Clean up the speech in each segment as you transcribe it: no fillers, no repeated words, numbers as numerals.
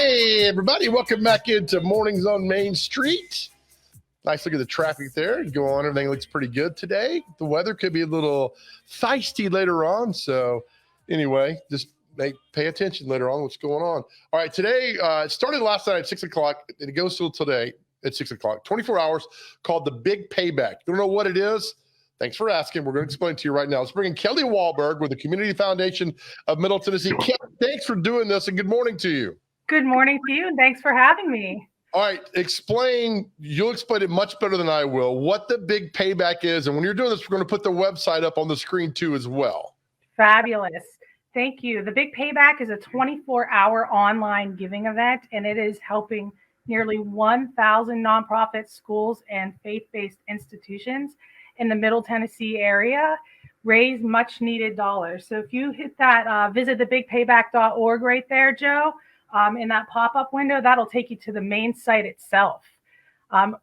Hey, everybody. Welcome back into Mornings on Main Street. Nice look at the traffic there. Go on. Everything looks pretty good today. The weather could be a little feisty later on. So anyway, just pay attention later on what's going on. All right. Today, it started last night at 6 o'clock. And it goes till today at 6 o'clock. 24 hours called the Big Payback. Don't know what it is? Thanks for asking. We're going to explain it to you right now. Let's bring in Kelly Walberg with the Community Foundation of Middle Tennessee. Kelly, thanks for doing this and good morning to you. Good morning to you, and thanks for having me. All right, you'll explain it much better than I will, what the Big Payback is. And when you're doing this, we're going to put the website up on the screen too as well. Fabulous. Thank you. The Big Payback is a 24-hour online giving event, and it is helping nearly 1,000 nonprofit schools and faith-based institutions in the Middle Tennessee area raise much needed dollars. So if you hit that, visit thebigpayback.org right there, Joe, in that pop-up window, that'll take you to the main site itself.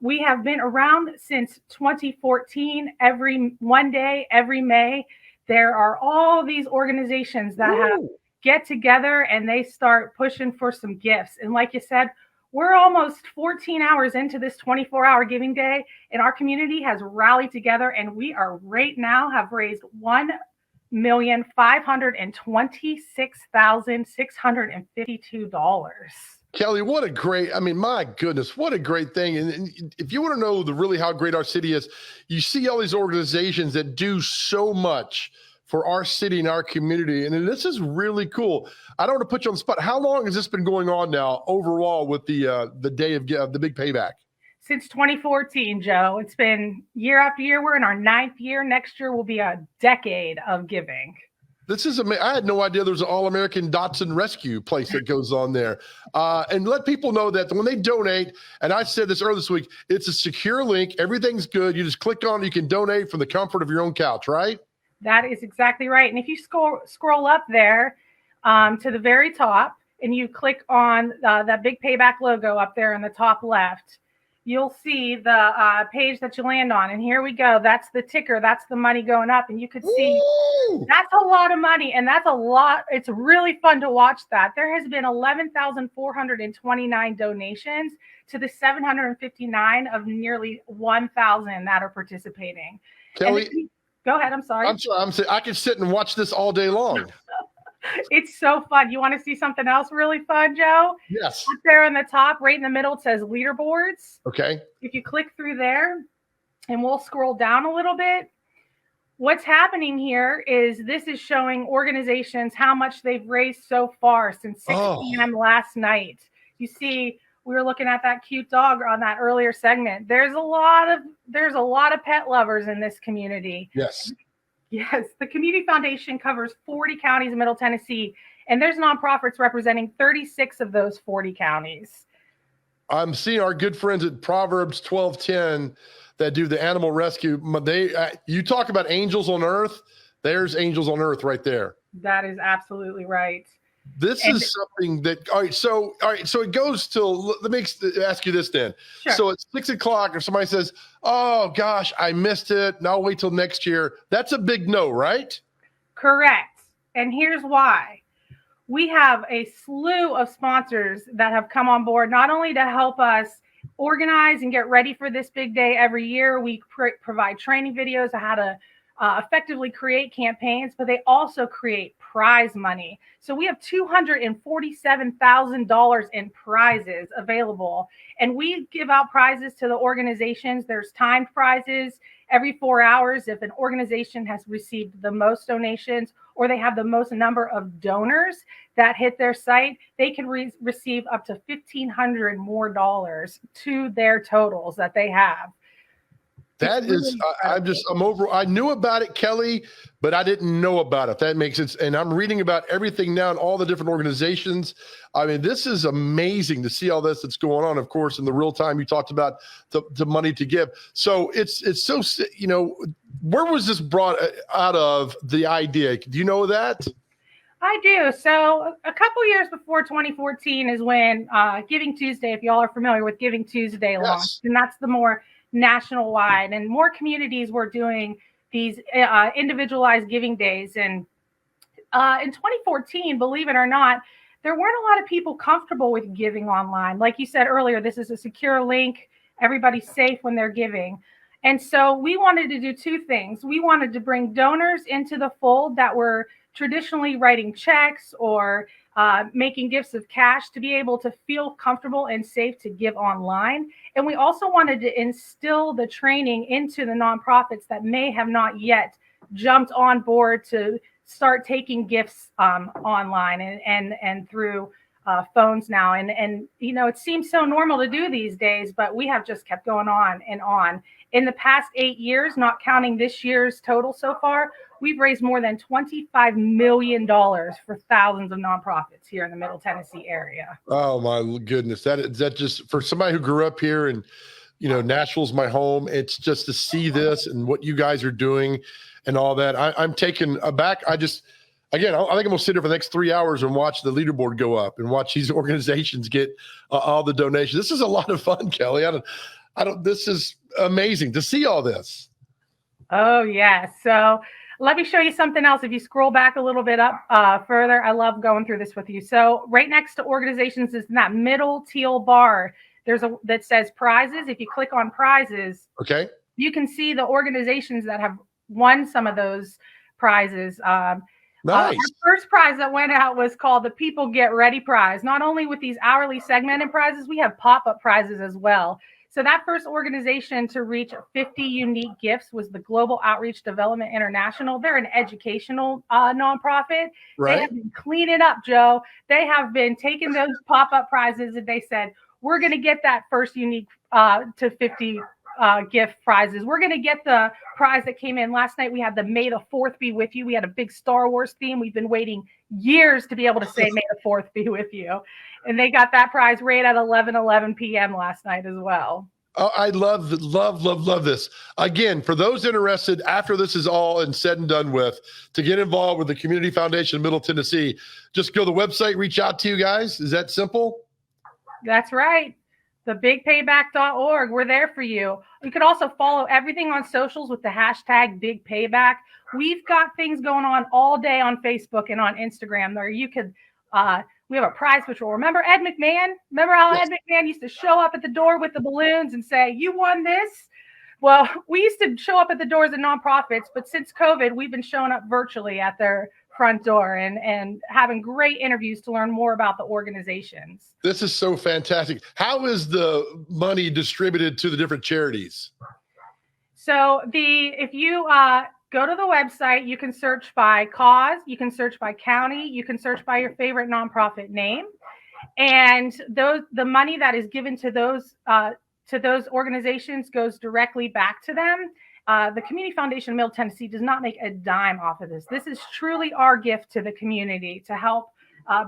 We have been around since 2014. Every May, there are all these organizations that have get together and they start pushing for some gifts. And like you said, we're almost 14 hours into this 24-hour giving day, and our community has rallied together, and we are right now have raised $1,526,652. Kelly, my goodness, what a great thing. And if you want to know really how great our city is, you see all these organizations that do so much for our city and our community. And this is really cool. I don't want to put you on the spot. How long has this been going on now overall with the day of the Big Payback? Since 2014, Joe. It's been year after year. We're in our 9th year. Next year will be a decade of giving. This is amazing. I had no idea there's an All-American Dotson Rescue place that goes on there. And let people know that when they donate, and I said this earlier this week, it's a secure link. Everything's good. You just click on it. You can donate from the comfort of your own couch, right? That is exactly right. And if you scroll up there to the very top and you click on that Big Payback logo up there in the top left, you'll see the page that you land on. And here we go. That's the ticker. That's the money going up. And you could see that's a lot of money. And that's a lot. It's really fun to watch that. There has been 11,429 donations to the 759 of nearly 1,000 that are participating. Kelly, go ahead. I'm sorry. I could sit and watch this all day long. It's so fun. You want to see something else really fun, Joe? Yes. Up there in the top, right in the middle, it says leaderboards. Okay. If you click through there, and we'll scroll down a little bit, what's happening here is this is showing organizations how much they've raised so far since 6 p.m. last night. You see, we were looking at that cute dog on that earlier segment. There's a lot of pet lovers in this community. Yes. Yes, the Community Foundation covers 40 counties in Middle Tennessee, and there's nonprofits representing 36 of those 40 counties. I'm seeing our good friends at Proverbs 12:10 that do the animal rescue. You talk about angels on earth. There's angels on earth right there. That is absolutely right. This is something that, all right. So it goes till, let me ask you this then. Sure. So it's 6 o'clock if somebody says, oh gosh, I missed it. Now I'll wait till next year. That's a big no, right? Correct. And here's why. We have a slew of sponsors that have come on board, not only to help us organize and get ready for this big day every year. We provide training videos on how to effectively create campaigns, but they also create prize money. So we have $247,000 in prizes available, and we give out prizes to the organizations. There's timed prizes every 4 hours. If an organization has received the most donations or they have the most number of donors that hit their site, they can receive up to $1,500 more dollars to their totals that they have. That is, I'm over. I knew about it, Kelly, but I didn't know about it. That makes sense. And I'm reading about everything now and all the different organizations. I mean, this is amazing to see all this that's going on. Of course, in the real time, you talked about the money to give. So it's so, where was this brought out of, the idea? Do you know that? I do. So a couple years before 2014 is when Giving Tuesday, if y'all are familiar with Giving Tuesday, launched, and that's the more national wide, and more communities were doing these individualized giving days. And in 2014, believe it or not, there weren't a lot of people comfortable with giving online. Like you said earlier, this is a secure link. Everybody's safe when they're giving. And so we wanted to do two things. We wanted to bring donors into the fold that were traditionally writing checks or making gifts of cash to be able to feel comfortable and safe to give online. And we also wanted to instill the training into the nonprofits that may have not yet jumped on board to start taking gifts online and through phones now. And you know, it seems so normal to do these days, but we have just kept going on and on. In the past 8 years, not counting this year's total so far, we've raised more than $25 million for thousands of nonprofits here in the Middle Tennessee area. Oh my goodness. That just, for somebody who grew up here and, you know, Nashville's my home, it's just to see this and what you guys are doing and all that. I'm taken aback. Again, I think I'm going to sit here for the next 3 hours and watch the leaderboard go up and watch these organizations get all the donations. This is a lot of fun, Kelly. This is amazing to see all this. Oh, yeah. So let me show you something else. If you scroll back a little bit up further, I love going through this with you. So right next to organizations is in that middle teal bar. That says prizes. If you click on prizes, okay, you can see the organizations that have won some of those prizes. Nice. Our first prize that went out was called the People Get Ready Prize. Not only with these hourly segmented prizes, we have pop-up prizes as well. So that first organization to reach 50 unique gifts was the Global Outreach Development International. They're an educational nonprofit. Right. They have been cleaning up, Joe. They have been taking those pop-up prizes and they said, we're going to get that first unique to 50 gift prizes. We're going to get the prize that came in last night. We had the May the 4th be with you. We had a big Star Wars theme. We've been waiting years to be able to say May the 4th be with you. And they got that prize right at 11 p.m. last night as well. Oh, I love this. Again, for those interested, after this is all and said and done with, to get involved with the Community Foundation of Middle Tennessee, just go to the website, reach out to you guys. Is that simple? That's right. thebigpayback.org. We're there for you. You could also follow everything on socials with the hashtag Big Payback. We've got things going on all day on Facebook and on Instagram where you could, we have a prize patrol. Remember Ed McMahon? Remember how Ed McMahon used to show up at the door with the balloons and say, you won this? Well, we used to show up at the doors of nonprofits, but since COVID, we've been showing up virtually at their front door and having great interviews to learn more about the organizations. This is so fantastic. How is the money distributed to the different charities? So if you go to the website, you can search by cause, you can search by county, you can search by your favorite nonprofit name, and the money that is given to those organizations goes directly back to them. The Community Foundation of Middle Tennessee does not make a dime off of this. This is truly our gift to the community to help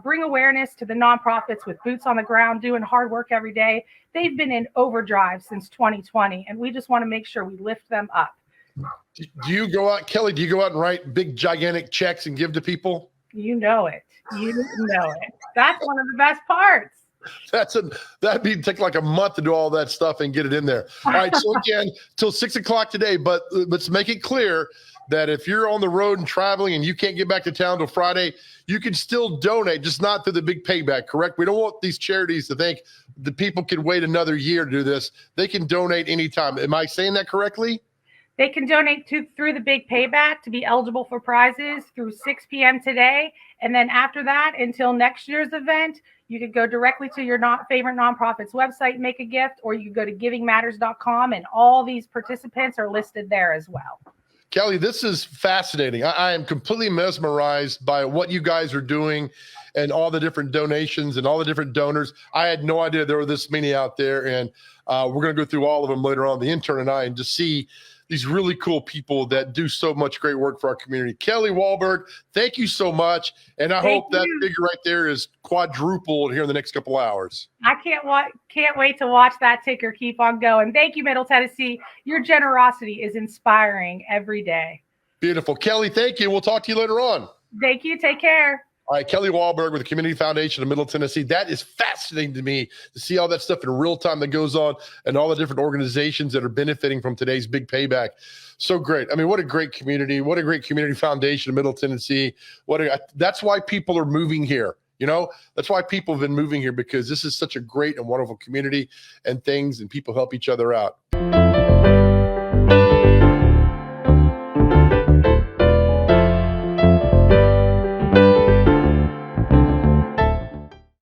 bring awareness to the nonprofits with boots on the ground, doing hard work every day. They've been in overdrive since 2020, and we just want to make sure we lift them up. Do you go out, Kelly, do you go out and write big, gigantic checks and give to people? You know it. You know it. That's one of the best parts. That'd take like a month to do all that stuff and get it in there. All right. So again, till 6 o'clock today, but let's make it clear that if you're on the road and traveling and you can't get back to town till Friday, you can still donate, just not through the Big Payback, correct? We don't want these charities to think the people can wait another year to do this. They can donate anytime. Am I saying that correctly? They can donate through the Big Payback to be eligible for prizes through 6 p.m. today. And then after that, until next year's event, you could go directly to your favorite nonprofit's website, make a gift, or you could go to givingmatters.com, and all these participants are listed there as well. Kelly, this is fascinating. I am completely mesmerized by what you guys are doing and all the different donations and all the different donors. I had no idea there were this many out there, and we're going to go through all of them later on, the intern and I, and just see these really cool people that do so much great work for our community. Kelly Walberg, thank you so much. And I hope that figure right there is quadrupled here in the next couple hours. I can't wait to watch that ticker keep on going. Thank you, Middle Tennessee. Your generosity is inspiring every day. Beautiful. Kelly, thank you. We'll talk to you later on. Thank you. Take care. All right, Kelly Walberg with the Community Foundation of Middle Tennessee. That is fascinating to me to see all that stuff in real time that goes on and all the different organizations that are benefiting from today's Big Payback. So great. I mean, what a great community. What a great community foundation of Middle Tennessee. That's why people are moving here. You know, that's why people have been moving here, because this is such a great and wonderful community and things, and people help each other out.